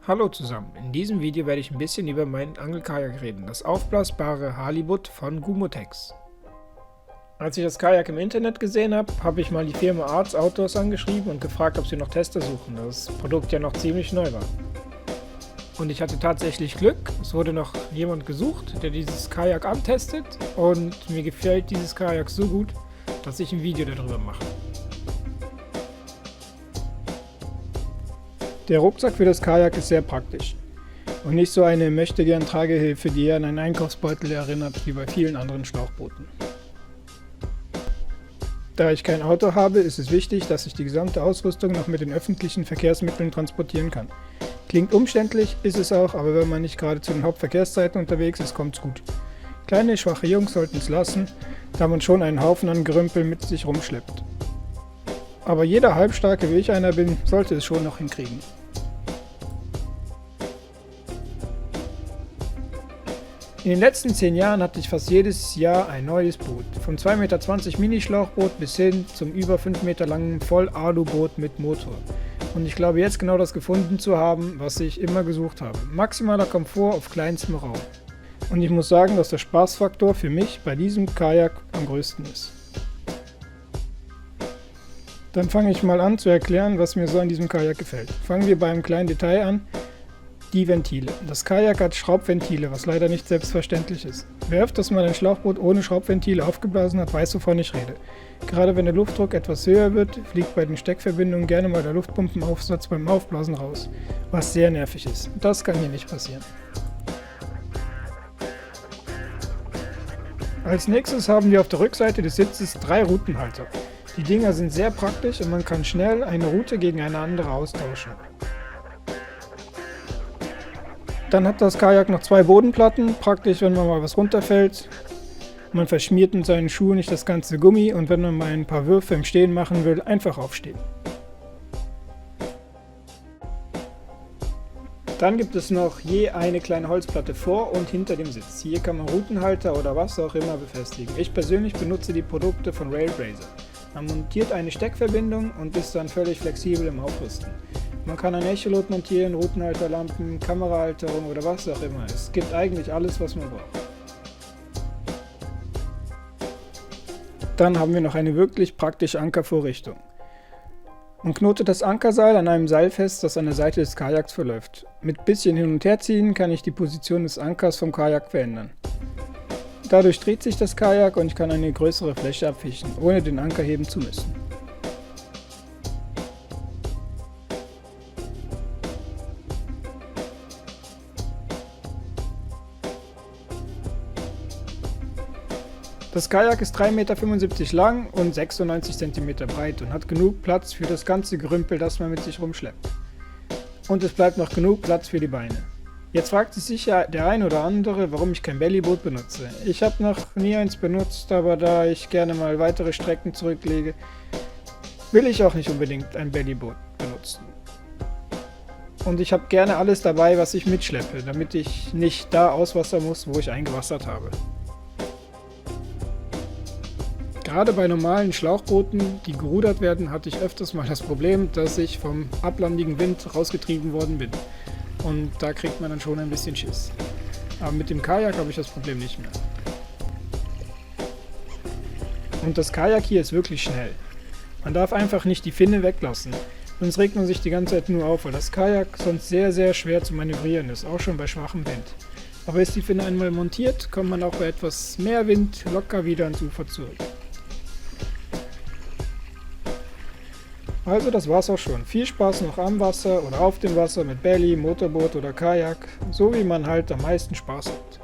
Hallo zusammen, in diesem Video werde ich ein bisschen über mein Angelkajak reden, das aufblasbare Halibut von Gumotex. Als ich das Kajak im Internet gesehen habe, habe ich mal die Firma Arts Outdoors angeschrieben und gefragt, ob sie noch Tester suchen, da das Produkt ja noch ziemlich neu war. Und ich hatte tatsächlich Glück, es wurde noch jemand gesucht, der dieses Kajak antestet und mir gefällt dieses Kajak so gut, dass ich ein Video darüber mache. Der Rucksack für das Kajak ist sehr praktisch und nicht so eine möchtegern-Tragehilfe, die eher an einen Einkaufsbeutel erinnert, wie bei vielen anderen Schlauchbooten. Da ich kein Auto habe, ist es wichtig, dass ich die gesamte Ausrüstung noch mit den öffentlichen Verkehrsmitteln transportieren kann. Klingt umständlich, ist es auch, aber wenn man nicht gerade zu den Hauptverkehrszeiten unterwegs ist, kommt's gut. Kleine, schwache Jungs sollten es lassen, da man schon einen Haufen an Gerümpel mit sich rumschleppt. Aber jeder Halbstarke, wie ich einer bin, sollte es schon noch hinkriegen. In den letzten 10 Jahren hatte ich fast jedes Jahr ein neues Boot. Vom 2,20 Meter Mini-Schlauchboot bis hin zum über 5 Meter langen Voll-Alu-Boot mit Motor. Und ich glaube jetzt genau das gefunden zu haben, was ich immer gesucht habe. Maximaler Komfort auf kleinstem Raum. Und ich muss sagen, dass der Spaßfaktor für mich bei diesem Kajak am größten ist. Dann fange ich mal an zu erklären, was mir so an diesem Kajak gefällt. Fangen wir beim kleinen Detail an. Die Ventile. Das Kajak hat Schraubventile, was leider nicht selbstverständlich ist. Wer öfters mal ein Schlauchboot ohne Schraubventile aufgeblasen hat, weiß, wovon ich rede. Gerade wenn der Luftdruck etwas höher wird, fliegt bei den Steckverbindungen gerne mal der Luftpumpenaufsatz beim Aufblasen raus, was sehr nervig ist. Das kann hier nicht passieren. Als nächstes haben wir auf der Rückseite des Sitzes 3 Routenhalter. Die Dinger sind sehr praktisch und man kann schnell eine Route gegen eine andere austauschen. Dann hat das Kajak noch 2 Bodenplatten, praktisch wenn man mal was runterfällt. Man verschmiert mit seinen Schuhen nicht das ganze Gummi und wenn man mal ein paar Würfe im Stehen machen will, einfach aufstehen. Dann gibt es noch je eine kleine Holzplatte vor und hinter dem Sitz. Hier kann man Routenhalter oder was auch immer befestigen. Ich persönlich benutze die Produkte von Railblazer. Man montiert eine Steckverbindung und ist dann völlig flexibel im Aufrüsten. Man kann ein Echolot montieren, Routenhalterlampen, Kamerahalterung oder was auch immer. Es gibt eigentlich alles, was man braucht. Dann haben wir noch eine wirklich praktische Ankervorrichtung. Man knotet das Ankerseil an einem Seil fest, das an der Seite des Kajaks verläuft. Mit bisschen hin und her ziehen kann ich die Position des Ankers vom Kajak verändern. Dadurch dreht sich das Kajak und ich kann eine größere Fläche abfischen, ohne den Anker heben zu müssen. Das Kajak ist 3,75 Meter lang und 96 cm breit und hat genug Platz für das ganze Gerümpel, das man mit sich rumschleppt. Und es bleibt noch genug Platz für die Beine. Jetzt fragt sich sicher der ein oder andere, warum ich kein Bellyboot benutze. Ich habe noch nie eins benutzt, aber da ich gerne mal weitere Strecken zurücklege, will ich auch nicht unbedingt ein Bellyboot benutzen. Und ich habe gerne alles dabei, was ich mitschleppe, damit ich nicht da auswassern muss, wo ich eingewassert habe. Gerade bei normalen Schlauchbooten, die gerudert werden, hatte ich öfters mal das Problem, dass ich vom ablandigen Wind rausgetrieben worden bin. Und da kriegt man dann schon ein bisschen Schiss. Aber mit dem Kajak habe ich das Problem nicht mehr. Und das Kajak hier ist wirklich schnell. Man darf einfach nicht die Finne weglassen, sonst regt man sich die ganze Zeit nur auf, weil das Kajak sonst sehr, sehr schwer zu manövrieren ist, auch schon bei schwachem Wind. Aber ist die Finne einmal montiert, kommt man auch bei etwas mehr Wind locker wieder ans Ufer zurück. Also das war's auch schon. Viel Spaß noch am Wasser oder auf dem Wasser mit Belly, Motorboot oder Kajak, so wie man halt am meisten Spaß hat.